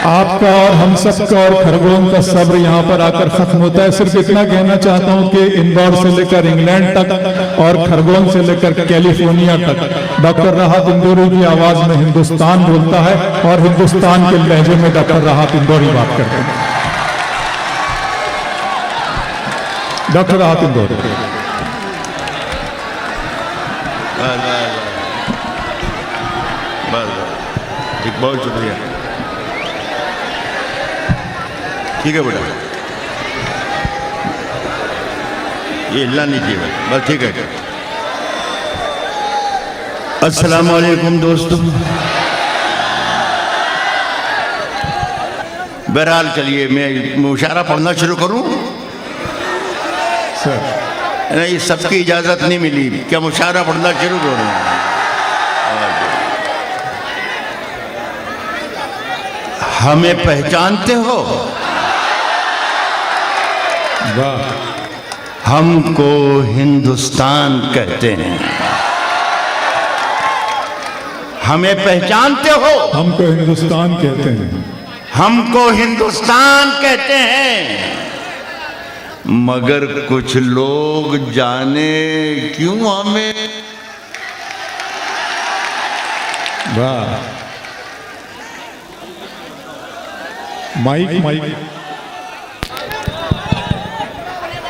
आपका और हम सबका और खरगोन का सब्र यहाँ पर आकर खत्म होता है। सिर्फ इतना कहना चाहता हूँ कि इंदौर से लेकर इंग्लैंड तक और खरगोन से लेकर कैलिफोर्निया तक डॉक्टर राहत इंदौरी की आवाज में हिंदुस्तान बोलता है और हिंदुस्तान के लहजे में डॉक्टर राहत इंदौरी बात करते हैं। डॉक्टर राहत इंदौरी। बहुत शुक्रिया। ठीक है बेटा, ये हिलना नहीं चाहिए बस। ठीक है। अस्सलाम वालेकुम दोस्तों। बहरहाल चलिए मैं मुशायरा पढ़ना शुरू करूं। नहीं, सबकी इजाजत नहीं मिली, क्या मुशायरा पढ़ना शुरू करूं? हमें पहचानते हो? हमको हिंदुस्तान कहते हैं। हमें पहचानते हो? हमको हिंदुस्तान कहते हैं। हमको हिंदुस्तान कहते हैं, मगर कुछ लोग जाने क्यों हमें। वाह, माइक माइक।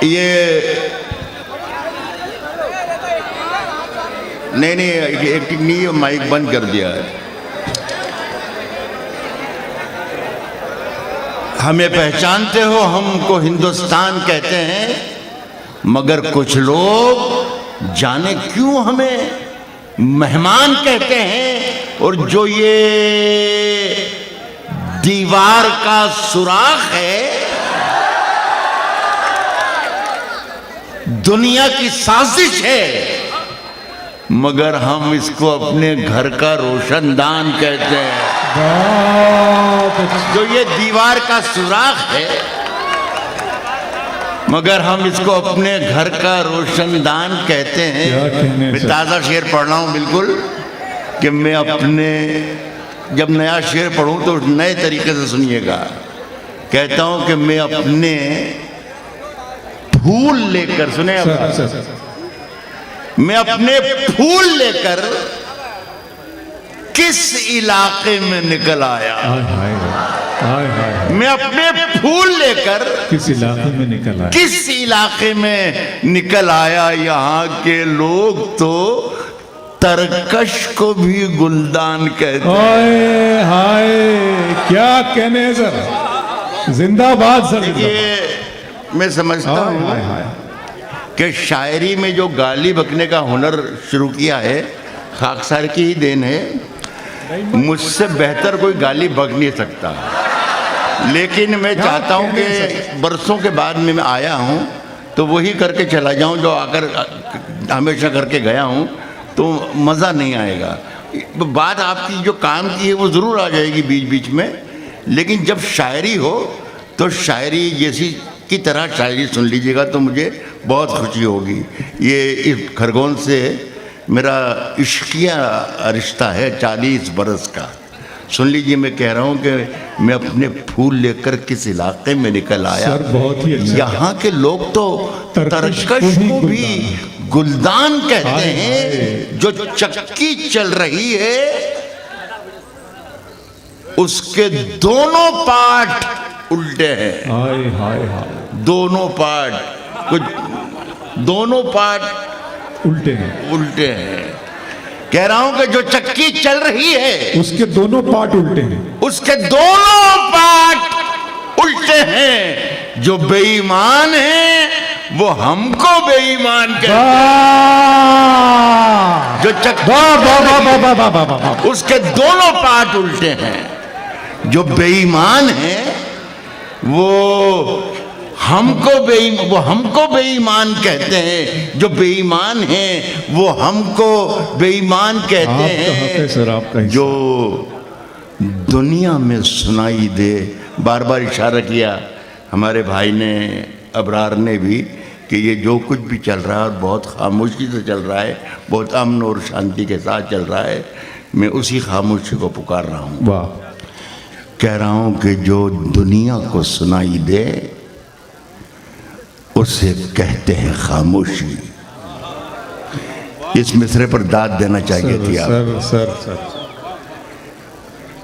ये नहीं एक नहीं, माइक बंद कर दिया है। हमें पहचानते हो? हमको हिंदुस्तान कहते हैं, मगर कुछ लोग जाने क्यों हमें मेहमान कहते हैं। और जो ये दीवार का सुराख है, दुनिया की साजिश है, मगर हम इसको अपने घर का रोशनदान कहते हैं। जो ये दीवार का सुराख है, मगर हम इसको अपने घर का रोशनदान कहते हैं। मैं ताज़ा शेर पढ़ रहा हूँ बिल्कुल, कि मैं अपने जब नया शेर पढ़ूं तो नए तरीके से सुनिएगा। कहता हूं कि मैं अपने फूल लेकर, सुने, मैं अपने फूल लेकर किस इलाके में निकल आया। मैं अपने फूल लेकर किस इलाके में निकल आया। किस इलाके में निकल आया। यहाँ के लोग तो तरकश को भी गुलदान कहते हैं। हाय हाय, क्या कहने सर, जिंदाबाद सर। ये मैं समझता हूँ कि शायरी में जो गाली बकने का हुनर शुरू किया है, खाकसार की ही देन है। मुझसे बेहतर कोई गाली बक नहीं सकता। लेकिन मैं चाहता हूँ कि बरसों के बाद में मैं आया हूँ तो वही करके चला जाऊँ जो आकर हमेशा करके गया हूँ, तो मज़ा नहीं आएगा। बात आपकी जो काम की है वो ज़रूर आ जाएगी बीच बीच में, लेकिन जब शायरी हो तो शायरी जैसी की तरह शायरी सुन लीजिएगा तो मुझे बहुत खुशी होगी। ये इस खरगोन से मेरा इश्किया रिश्ता है 40 बरस का। सुन लीजिए, मैं कह रहा हूँ कि मैं अपने फूल लेकर किस इलाके में निकल आया। सर बहुत ही अच्छा। यहाँ के लोग तो तरकश को भी गुलदान कहते हैं। जो चक्की चल रही है उसके दोनों पार्ट उल्टे हैं। हाय हाय हाय, दोनों पार्ट, कुछ दोनों पार्ट उल्टे हैं। उल्टे हैं। कह रहा हूं कि जो चक्की चल रही है उसके दोनों पार्ट उल्टे हैं। उसके दोनों पार्ट उल्टे हैं। जो बेईमान हैं वो हमको बेईमान कहते हैं। जो चक्की उसके दोनों पार्ट उल्टे हैं। जो बेईमान हैं वो हमको बेईमान कहते हैं। जो बेईमान हैं वो हमको बेईमान कहते हैं। सर आपका जो दुनिया में सुनाई दे, बार बार इशारा किया हमारे भाई ने, अबरार ने भी, कि ये जो कुछ भी चल रहा है बहुत खामोशी से चल रहा है, बहुत अमन और शांति के साथ चल रहा है। मैं उसी खामोशी को पुकार रहा हूँ। वाह। कह रहा हूं कि जो दुनिया को सुनाई दे उसे कहते हैं खामोशी। इस मिसरे पर दाद देना चाहिए थी आप। सर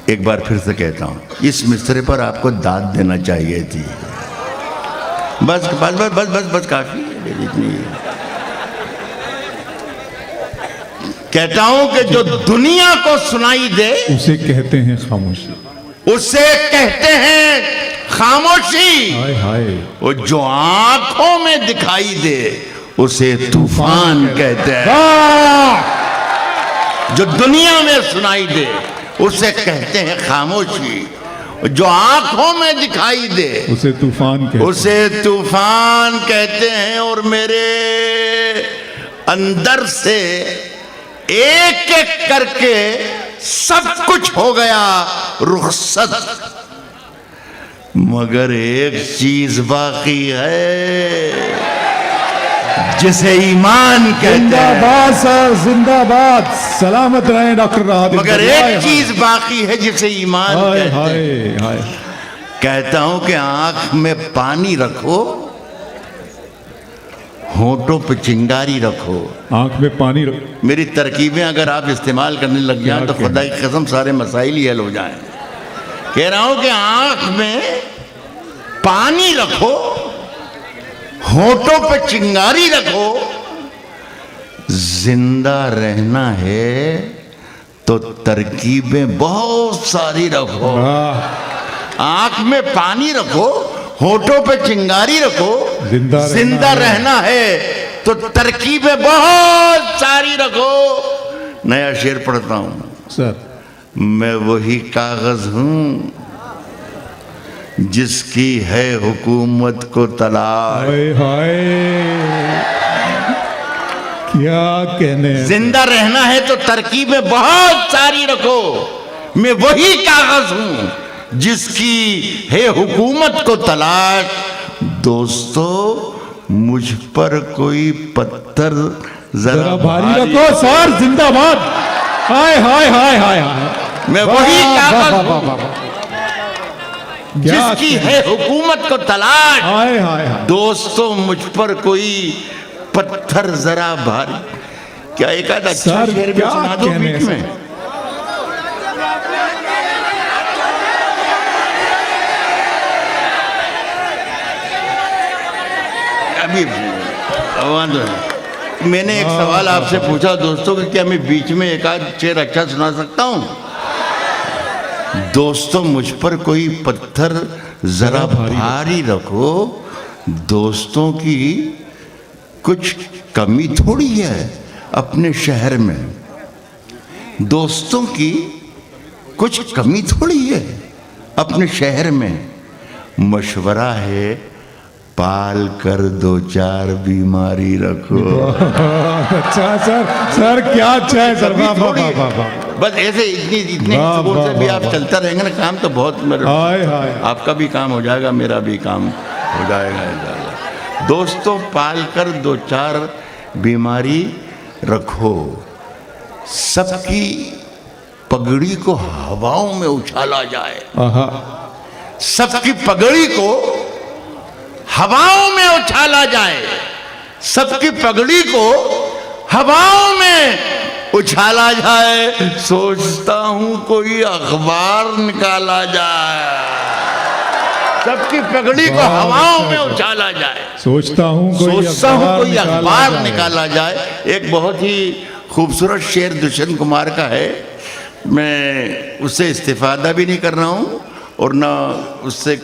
एक बार फिर से कहता हूं, इस मिसरे पर आपको दाद देना चाहिए थी। बस बस बस बस बस बस काफी है, इतनी है। कहता हूं कि जो दुनिया को सुनाई दे उसे कहते हैं खामोशी। उसे कहते हैं खामोशी। हाय हाय। वो जो आंखों में दिखाई दे उसे तूफान कहते हैं। जो दुनिया में सुनाई दे उसे कहते हैं खामोशी। जो आंखों में दिखाई दे उसे तूफान कहते हैं। उसे तूफान कहते हैं। और मेरे अंदर से एक एक करके सब कुछ हो गया रुखसत, मगर एक चीज बाकी है जिसे ईमान कहते हैं। जिंदाबाद सर, जिंदाबाद। सलामत रहे डॉक्टर राहत। मगर एक चीज बाकी है जिसे ईमान हाय कहते हाय हैं। हाय। कहता हूं कि आंख में पानी रखो, होठों पे चिंगारी रखो। आंख में पानी रखो। मेरी तरकीबें अगर आप इस्तेमाल करने लग जाएं तो खुदा की कसम सारे मसाइल ही हल हो जाएं। कह रहा हूं कि आंख में पानी रखो, होठों पे चिंगारी रखो। जिंदा रहना है तो तरकीबें बहुत सारी रखो। आंख में पानी रखो, होठों पे चिंगारी रखो। जिंदा रहना है तो तरकीबें बहुत सारी रखो। नया शेर पढ़ता हूं सर। मैं वही कागज हूं जिसकी है हुकूमत को तलाश। हाय हाय, क्या कहने। जिंदा रहना है तो तरकीबें बहुत सारी रखो। मैं वही कागज हूं जिसकी है हुकूमत को तलाश। दोस्तों मुझ पर कोई पत्थर जरा भारी रखो। सर जिंदाबाद। हाय हाय हाय हाय हाय। मैं वही कागज हूं जिसकी है हुकूमत को तलाश। हाय हाय हाय। दोस्तों मुझ पर कोई पत्थर जरा भारी। क्या एक आध अच्छा शेर भी सुना दो बीच में। अभी मैंने एक सवाल आपसे पूछा दोस्तों कि क्या मैं बीच में एक आध शेर अच्छा सुना सकता हूं। दोस्तों मुझ पर कोई पत्थर जरा भारी रखो। दोस्तों की कुछ कमी थोड़ी है अपने शहर में। दोस्तों की कुछ कमी थोड़ी है अपने शहर में। मशवरा है पाल कर दो चार बीमारी रखो। अच्छा सर क्या अच्छा है सर। वाह वाह वाह। बस ऐसे इतने सुकून से भी आप चलता रहेंगे ना, काम तो बहुत हाय हाय। आपका भी काम हो जाएगा, मेरा भी काम हो जाएगा। दोस्तों पाल कर दो चार बीमारी रखो। सबकी पगड़ी को हवाओं में उछाला जाए। सबकी पगड़ी को हवाओं में उछाला जाए। सबकी पगड़ी को हवाओं में उछाला जाए। सोचता हूं कोई अखबार निकाला जाए। सबकी पगड़ी को हवाओं में उछाला जाए। सोचता हूं कोई अखबार निकाला जाए। एक बहुत ही खूबसूरत शेर दुष्यंत कुमार का है। मैं उससे इस्तिफादा भी नहीं कर रहा हूं और ना उससे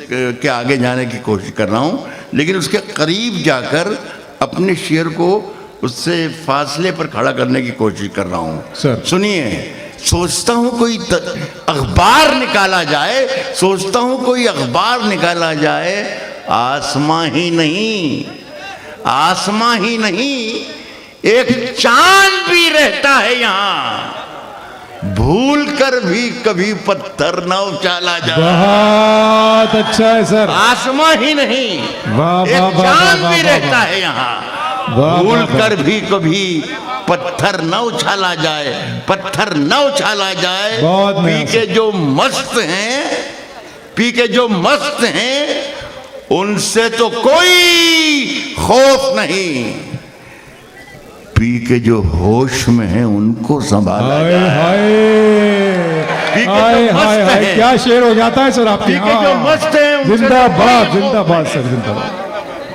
के आगे जाने की कोशिश कर रहा हूं, लेकिन उसके करीब जाकर अपने शेर को उससे फासले पर खड़ा करने की कोशिश कर रहा हूं। सुनिए। सोचता हूं कोई अखबार निकाला जाए। सोचता हूं कोई अखबार निकाला जाए। आसमां ही नहीं, आसमां ही नहीं, एक चांद भी रहता है यहाँ। भूल कर भी कभी पत्थर न उछाला जाए। बहुत अच्छा है सर। आसमां ही नहीं, एक चांद भी रहता है यहाँ। भूल कर भी कभी पत्थर न उछाला जाए। पत्थर न उछाला जाए। पी के जो मस्त हैं पी के जो मस्त हैं उनसे तो कोई खौफ नहीं, पी के जो होश में हैं उनको संभाला हाय जाए। हाय जो हाय मस्त हाय हाय, है। क्या शेर हो जाता है सर आपके। पी के जो मस्त हैं उनसे तो जिंदाबाद कोई जिंदाबाद सर, जिंदाबाद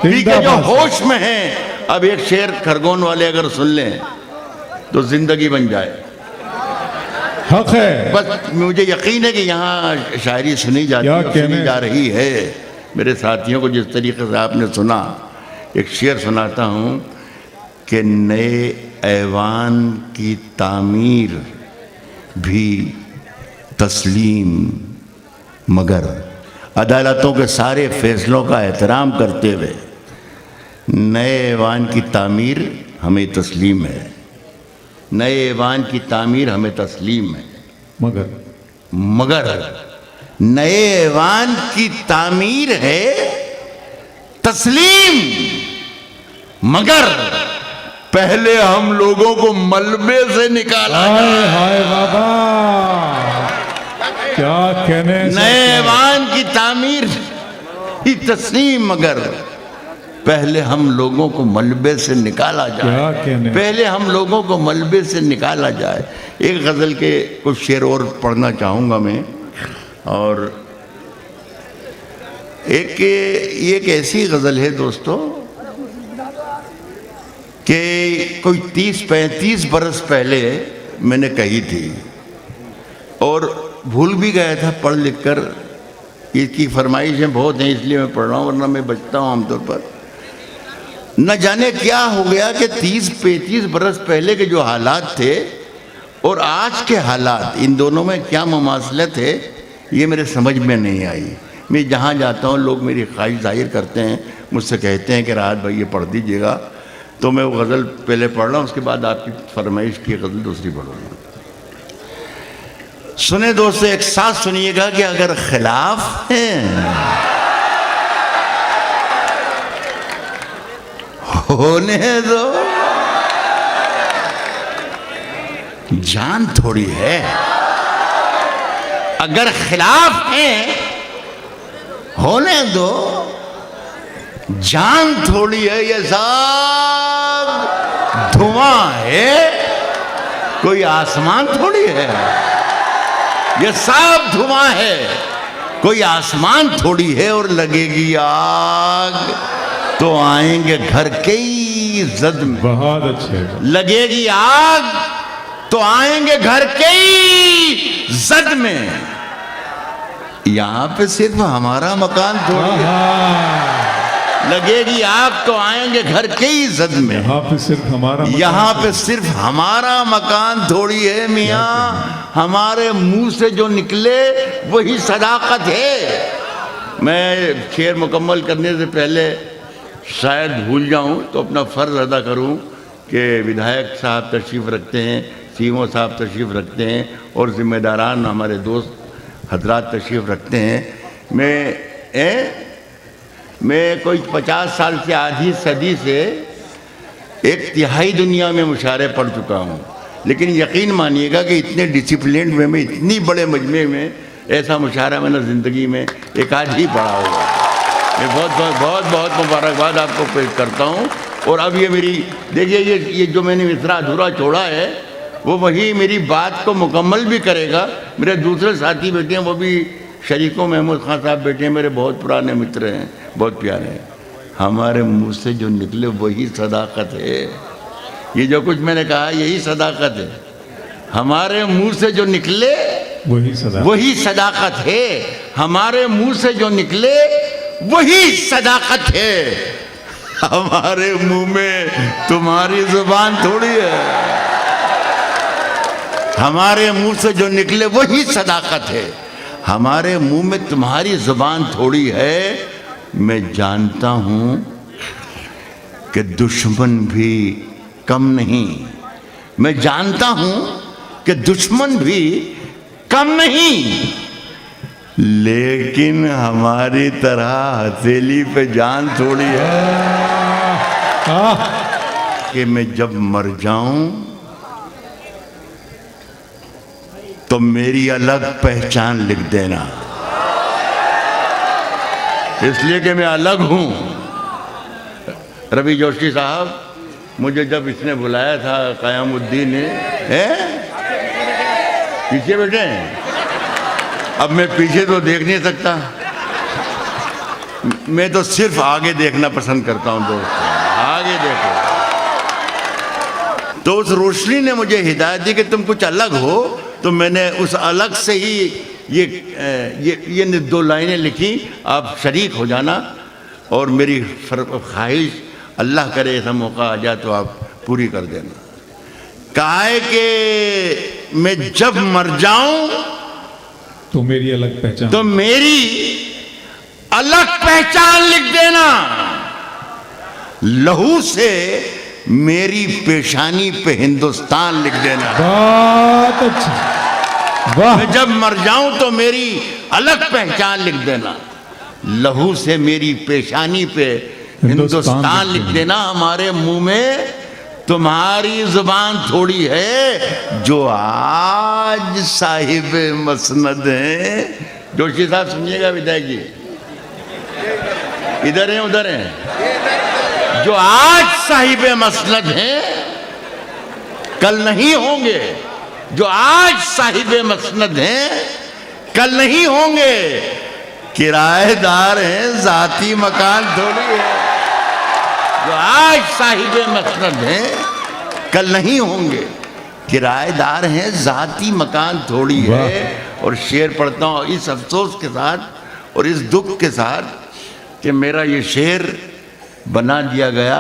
पी के जो जिंदाबाद। होश में हैं। अब एक शेर खरगोन वाले अगर सुन लें तो जिंदगी बन जाए। हक है। बस मुझे यकीन है कि यहाँ शायरी सुनी जाती क्या है, कहने। सुनी जा रही है। मेरे साथियों को जिस तरीके से आपने सुना, एक शेर सुनाता हूँ कि नए ऐवान की तामीर भी तस्लीम, मगर अदालतों के सारे फैसलों का एहतराम करते हुए नए ऐवान की तामीर हमें तस्लीम है। नए ऐवान की तामीर हमें तस्लीम है, मगर नए ऐवान की तामीर है तस्लीम, मगर पहले हम लोगों को मलबे से निकाला हाय जाए। हाय बाबा, क्या कहने सर, नए क्या- ऐवान की तामीर ही तस्लीम, मगर पहले हम लोगों को मलबे से निकाला क्या जाए। कहने। पहले हम लोगों को मलबे से निकाला जाए। एक गज़ल के कुछ शेर और पढ़ना चाहूँगा मैं। और एक ये एक ऐसी गज़ल है दोस्तों कि कोई 30-35 बरस पहले मैंने कही थी और भूल भी गया था पढ़ लिख कर। इसकी फरमाइशें बहुत हैं इसलिए मैं पढ़ रहा हूँ, वरना मैं बचता हूँ आमतौर पर। न जाने क्या हो गया कि 30-35 बरस पहले के जो हालात थे और आज के हालात, इन दोनों में क्या मुमासलत है ये मेरे समझ में नहीं आई। मैं जहाँ जाता हूँ लोग मेरी ख्वाहिश जाहिर करते हैं, मुझसे कहते हैं कि राहत भाई ये पढ़ दीजिएगा, तो मैं वो गज़ल पहले पढ़ रहा हूँ, उसके बाद आपकी फरमाइश की गज़ल दूसरी पढ़ूँगा। सुने दोस्तों, एक साथ सुनिएगा कि अगर खिलाफ है होने दो, जान थोड़ी है। अगर खिलाफ है होने दो, जान थोड़ी है। ये सब धुआं है, कोई आसमान थोड़ी है। ये सब धुआं है, कोई आसमान थोड़ी है। और लगेगी आग तो आएंगे घर के ही जद में। बहुत अच्छे। लगेगी आग तो आएंगे घर के ही जद में। यहां पे सिर्फ हमारा मकान थोड़ी है। लगेगी आग तो आएंगे घर के ही जद में। यहाँ पे सिर्फ हमारा यहाँ पे सिर्फ हमारा मकान थोड़ी है मियाँ। हमारे मुंह से जो निकले वही सदाकत है। मैं शेर मुकम्मल करने से पहले शायद भूल जाऊं तो अपना फ़र्ज़ अदा करूं कि विधायक साहब तशरीफ़ रखते हैं, सीओ साहब तशरीफ़ रखते हैं और ज़िम्मेदारान हमारे दोस्त हजरात तशरीफ़ रखते हैं। मैं कोई 50 साल से आधी सदी से एक तिहाई दुनिया में मुशायरे पढ़ चुका हूँ, लेकिन यकीन मानिएगा कि इतने डिसिप्लिन वे में, इतनी बड़े मजमे में ऐसा मुशायरा मैंने ज़िंदगी में एक आध ही पढ़ा होगा। मैं बहुत मुबारकबाद आपको पेश करता हूँ। और अब ये मेरी देखिए, ये जो मैंने मिसरा अधूरा छोड़ा है वो वही मेरी बात को मुकम्मल भी करेगा। मेरे दूसरे साथी बैठे हैं, वो भी शरीकों महमूद खान साहब बैठे हैं, मेरे बहुत पुराने मित्र हैं, बहुत प्यारे हैं। हमारे मुंह से जो निकले वही सदाकत है। ये जो कुछ मैंने कहा यही सदाकत है। हमारे मुंह से जो निकले वही सदाकत है। हमारे मुंह से जो निकले वही सदाकत है। हमारे मुंह में तुम्हारी जुबान थोड़ी है। हमारे मुंह से जो निकले वही सदाकत है। हमारे मुंह में तुम्हारी जुबान थोड़ी है। मैं जानता हूं कि दुश्मन भी कम नहीं। मैं जानता हूं कि दुश्मन भी कम नहीं, लेकिन हमारी तरह हथेली पे जान थोड़ी है कि मैं जब मर जाऊं तो मेरी अलग पहचान लिख देना। इसलिए कि मैं अलग हूं। रवि जोशी साहब, मुझे जब इसने बुलाया था कयामुद्दीन ने, पीछे बैठे हैं, अब मैं पीछे तो देख नहीं सकता, मैं तो सिर्फ आगे देखना पसंद करता हूं दोस्त, आगे देखो। तो उस रोशनी ने मुझे हिदायत दी कि तुम कुछ अलग हो, तो मैंने उस अलग से ही ये 2 लाइनें लिखी, आप शरीक हो जाना, और मेरी ख्वाहिश अल्लाह करे ऐसा मौका आ जाए तो आप पूरी कर देना। कहा है कि मैं जब मर जाऊं तो मेरी अलग पहचान, तो मेरी अलग पहचान लिख देना, लहू से मेरी पेशानी पे हिंदुस्तान लिख देना। बहुत अच्छा, वाह। मैं जब मर जाऊं तो मेरी अलग पहचान लिख देना, लहू से मेरी पेशानी पे हिंदुस्तान लिख देना। हमारे मुंह में तुम्हारी जुबान थोड़ी है, जो आज साहिब मसनद है। जोशी साहब सुनिएगा, विधायक जी इधर हैं उधर हैं, जो आज साहिब मसनद हैं कल नहीं होंगे, जो आज साहिब मसनद हैं कल नहीं होंगे, किराएदार हैं जाती मकान थोड़ी है। जो आज साहिब मसनद हैं कल नहीं होंगे, किराएदार हैं जाती मकान थोड़ी है। और शेर पढ़ता हूँ इस अफसोस के साथ और इस दुख के साथ कि मेरा ये शेर बना दिया गया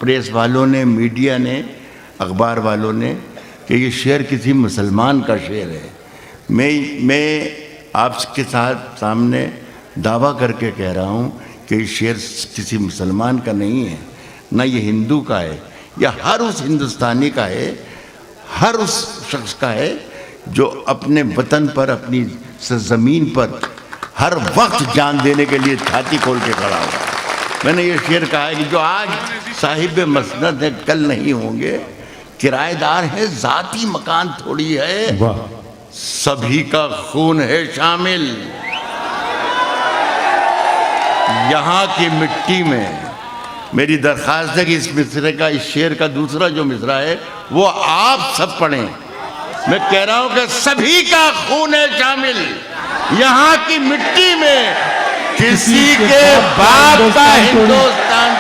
प्रेस वालों ने, मीडिया ने, अखबार वालों ने, कि ये शेर किसी मुसलमान का शेर है। मैं आपके साथ सामने दावा करके कह रहा हूँ कि ये शेर किसी मुसलमान का नहीं है, ना ये हिंदू का है, या हर उस हिंदुस्तानी का है, हर उस शख्स का है जो अपने वतन पर, अपनी ज़मीन पर हर वक्त जान देने के लिए छाती खोल के खड़ा हुआ। मैंने ये शेर कहा है कि जो आज साहिब मसनद है कल नहीं होंगे, किराएदार है जाती मकान थोड़ी है, सभी का खून है शामिल यहाँ की मिट्टी में। मेरी दरख्वास्त है कि इस मिसरे का, इस शेर का दूसरा जो मिसरा है वो आप सब पढ़ें। मैं कह रहा हूं कि सभी का खून है शामिल यहाँ की मिट्टी में, किसी के बाप का हिंदुस्तान।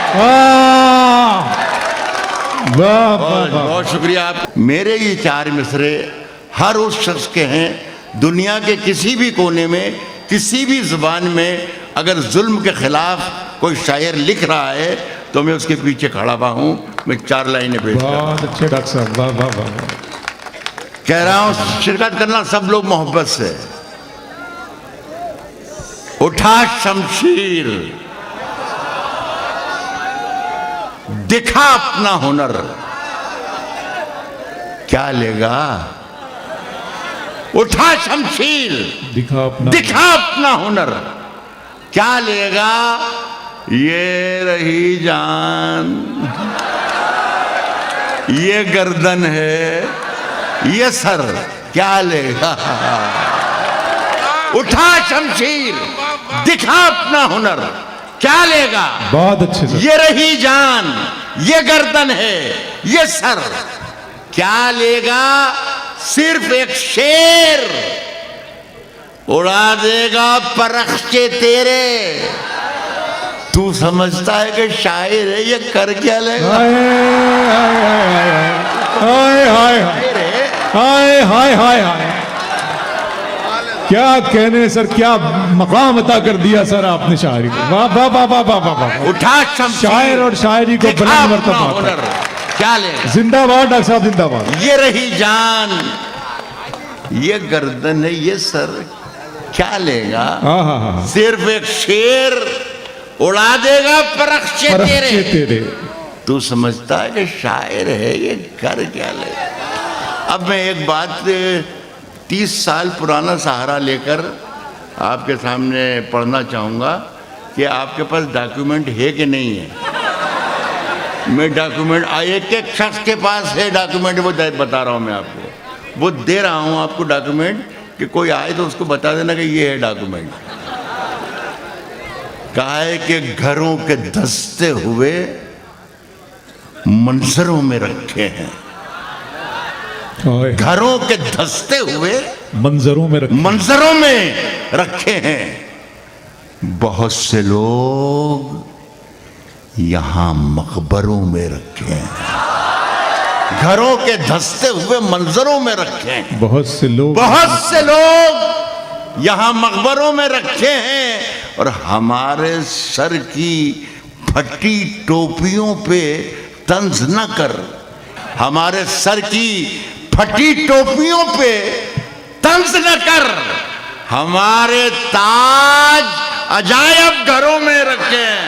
बहुत शुक्रिया आप। मेरे ये 4 मिसरे हर उस शख्स के हैं, दुनिया के किसी भी कोने में, किसी भी जुबान में अगर जुल्म के खिलाफ कोई शायर लिख रहा है तो मैं उसके पीछे खड़ा हुआ हूं। मैं 4 लाइनें पेश कर रहा हूं। बहुत अच्छे डॉक्टर साहब, वाह वाह वाह। कह रहा हूं शिरकत करना सब लोग मोहब्बत से। उठा शमशीर, दिखा अपना हुनर, क्या लेगा। उठा शमशीर, दिखा अपना हुनर, क्या लेगा। ये रही जान, ये गर्दन है, ये सर, क्या लेगा। उठा शमशीर, दिखा अपना हुनर, क्या लेगा। बहुत अच्छे से। ये रही जान, ये गर्दन है, ये सर, क्या लेगा। सिर्फ एक शेर उड़ा देगा परख्चे तेरे। तू समझता है कि शायर है, ये कर क्या लेगा। हाय हाय हाय हाय हाय हाय, क्या कहने सर, क्या मकाम अता कर दिया सर आपने शायरी को। वाह वाह वाह वाह वाह वाह। उठा शमशीर, शायर और शायरी को बुलंद मर्तबा, क्या लेगा। जिंदाबाद डॉक्टर साहब, जिंदाबाद। ये रही जान, ये गर्दन है, ये सर, क्या लेगा। सिर्फ एक शेर उड़ा देगा परख्चे तेरे। तू समझता है कि शायर है, ये कर क्या लेगा। अब मैं एक बात 30 साल पुराना सहारा लेकर आपके सामने पढ़ना चाहूँगा कि आपके पास डॉक्यूमेंट है कि नहीं है। मैं डॉक्यूमेंट एक एक शख्स के पास है डॉक्यूमेंट, वो बता रहा हूँ मैं आपको, वो दे रहा हूँ आपको डॉक्यूमेंट कि कोई आए तो उसको बता देना कि ये है डॉक्यूमेंट। कहा है कि घरों के धंसते हुए मंजरों में रखे हैं। घरों के धंसते हुए मंजरों में रखे हैं। बहुत से लोग यहां मकबरों में रखे हैं। घरों के धंसते हुए मंजरों में रखे हैं। बहुत से लोग यहां मकबरों में रखे हैं। और हमारे सर की फटी टोपियों पे तंज न कर, हमारे सर की फटी टोपियों पे तंज न कर, हमारे ताज अजायब घरों में रखे हैं।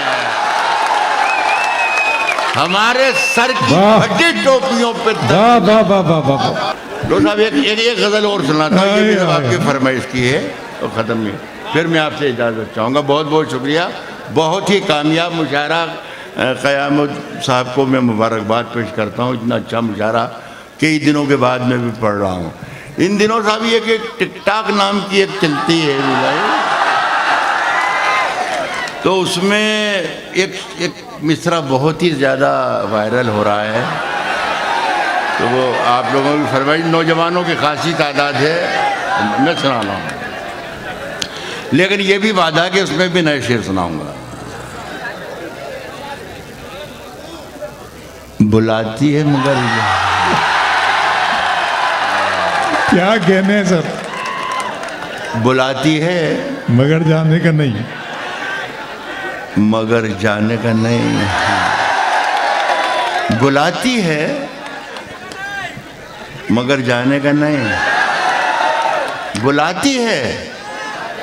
हमारे सर की फटी टोपियों पे तो साहब एक गजल और सुनाता हूं, ये आपकी फरमाइश की है तो खत्म नहीं, फिर मैं आपसे इजाजत चाहूंगा। बहुत बहुत शुक्रिया। बहुत ही कामयाब मुशायरा क़यामत साहब को मैं मुबारकबाद पेश करता हूँ। इतना अच्छा मुशायरा कई दिनों के बाद मैं भी पढ़ रहा हूँ। इन दिनों साहब ये कि टिकटॉक नाम की एक चलती है तो उसमें एक मिसरा बहुत ही ज़्यादा वायरल हो रहा है। तो वो आप लोगों की फरमाइश, नौजवानों की खासी तादाद है, मैं सुना रहा हूँ। लेकिन ये भी वादा है कि उसमें भी नए शेर सुनाऊंगा। बुलाती है मगर क्या कहने हैं सर? बुलाती है मगर जाने का नहीं, मगर जाने का नहीं। बुलाती है मगर जाने का नहीं। बुलाती है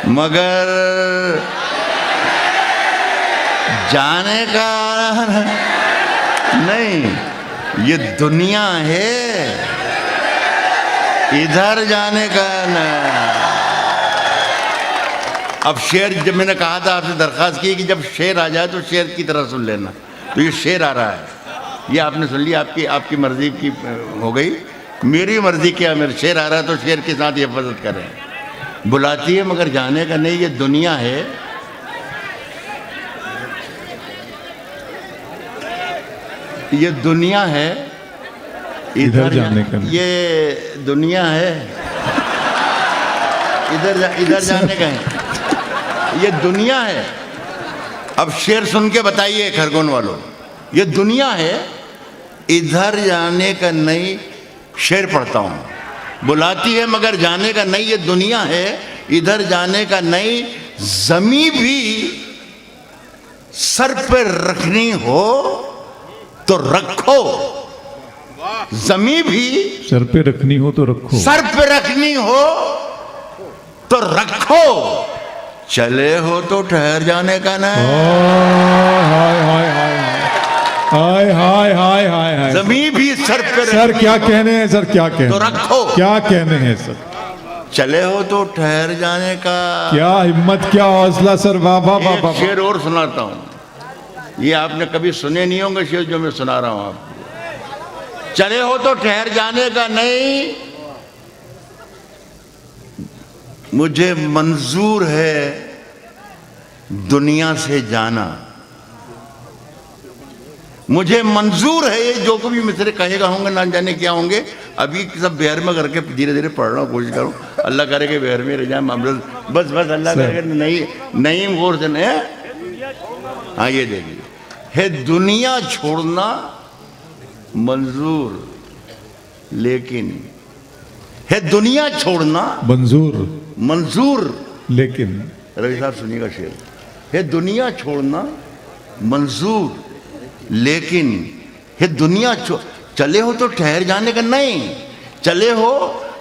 मगर जाने का नहीं। ये दुनिया है, इधर जाने का ना। अब शेर, जब मैंने कहा था आपसे दरखास्त की कि जब शेर आ जाए तो शेर की तरह सुन लेना, तो ये शेर आ रहा है, ये आपने सुन लिया, आपकी मर्जी की हो गई। मेरी मर्जी क्या, मेरा शेर आ रहा है तो शेर के साथ हिफाजत करें। बुलाती है मगर जाने का नहीं, ये दुनिया है, ये दुनिया है, इधर जाने का नहीं। ये दुनिया है, इधर जाने का है, ये दुनिया है। अब शेर सुन के बताइए खरगोन वालों, ये दुनिया है, इधर जाने का नहीं। शेर पढ़ता हूं। बुलाती है मगर जाने का नहीं, ये दुनिया है, इधर जाने का नहीं। जमी भी सर पे रखनी हो तो रखो, जमी भी सर पे रखनी हो तो रखो, सर पे रखनी हो तो रखो। चले हो तो ठहर जाने का नहीं। हाय हाय हाय हाय हाय हाय हाय हाय। जमी भी सर पे सर क्या कहने हैं सर, क्या कहने तो रखो। क्या कहने हैं सर? चले हो तो ठहर जाने का। क्या हिम्मत, क्या हौसला सर, वाह वाह वाह वाह। शेर और सुनाता हूं, ये आपने कभी सुने नहीं होंगे शेर जो मैं सुना रहा हूं आपको। चले हो तो ठहर जाने का नहीं, मुझे मंजूर है दुनिया से जाना। मुझे मंजूर है, ये जो कभी मिसरे कहेगा होंगे ना जाने क्या होंगे। अभी सब बिहार में करके धीरे धीरे पढ़ रहा हूँ, कोशिश करूँ अल्लाह करे कि बिहार में रह जाए मामला। बस अल्लाह करे नहीं गौर से नहीं। हाँ ये देखिए, है दुनिया छोड़ना मंजूर, लेकिन है दुनिया छोड़ना मंजूर लेकिन। रवि साहब सुनिएगा शेर, है दुनिया छोड़ना मंजूर लेकिन, है दुनिया चले हो तो ठहर जाने का नहीं, चले हो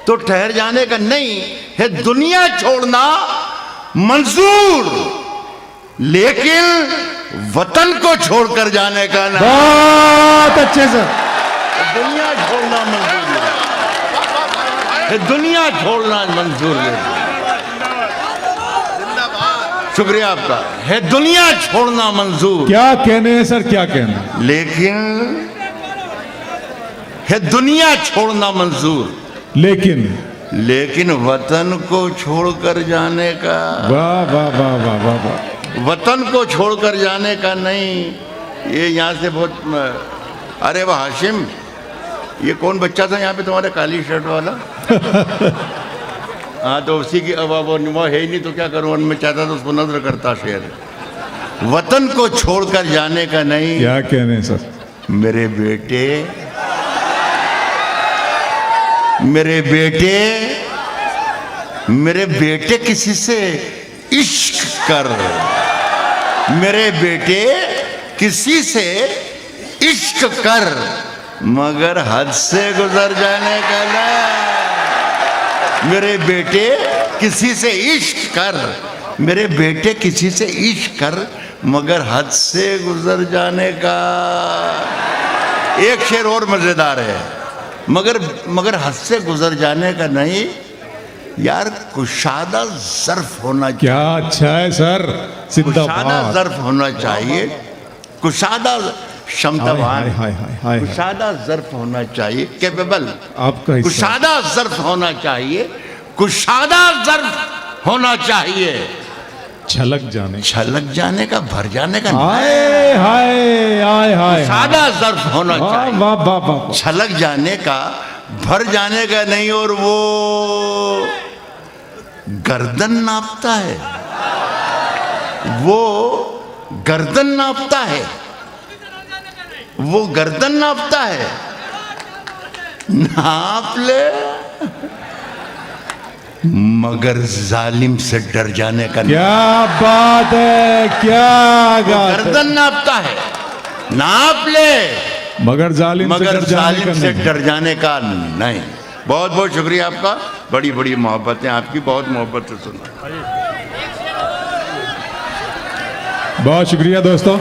तो ठहर जाने का नहीं। है दुनिया छोड़ना मंजूर लेकिन वतन को छोड़कर जाने का नहीं। बहुत अच्छे सर। दुनिया छोड़ना मंजूर है, दुनिया छोड़ना मंजूर है। शुक्रिया आपका। है दुनिया छोड़ना मंजूर, क्या कहने हैं सर, क्या कहने, लेकिन है दुनिया छोड़ना मंजूर लेकिन वतन को छोड़कर जाने का। वाह वाह वाह वाह वाह वाह। वतन को छोड़कर जाने का नहीं। ये यहाँ से बहुत अरे वाह हाशिम, ये कौन बच्चा था यहाँ पे तुम्हारे काली शर्ट वाला? हाँ तो उसी की अब वो है ही नहीं तो क्या करूँ, मैं चाहता तो उसको नजर करता शेर। वतन को छोड़कर जाने का नहीं। क्या कहने सर। मेरे बेटे, मेरे बेटे, मेरे बेटे किसी से इश्क कर, मेरे बेटे किसी से इश्क कर, मगर हद से गुजर जाने का ना। मेरे बेटे किसी से इश्क कर, मेरे बेटे किसी से इश्क कर, मगर हद से गुजर जाने का। एक शेर और मजेदार है, मगर हद से गुजर जाने का नहीं। यार कुशादा ज़र्फ होना चाहिए। क्या अच्छा है सर, कुशादा ज़र्फ होना चाहिए, कुशादा क्षमतावान, कुशादा ज़र्फ होना चाहिए, कैपेबल, आपका कुशादा ज़र्फ होना चाहिए, कुशादा ज़र्फ होना चाहिए। छलक जाने का, भर जाने का हाय हाय हाय हाय, कुशादा ज़र्फ होना चाहिए, वाह वाह वाह, छलक जाने का, भर जाने का नहीं। और वो गर्दन नापता है, वो गर्दन नापता है, वो गर्दन नापता है। नाप ले मगर जालिम से डर जाने का। क्या बात है, क्या गर्दन नापता है, नाप ले मगर जालिम से डर जाने का नहीं। बहुत बहुत शुक्रिया आपका, बड़ी बड़ी मोहब्बतें आपकी, बहुत मोहब्बत से सुना। बहुत शुक्रिया दोस्तों।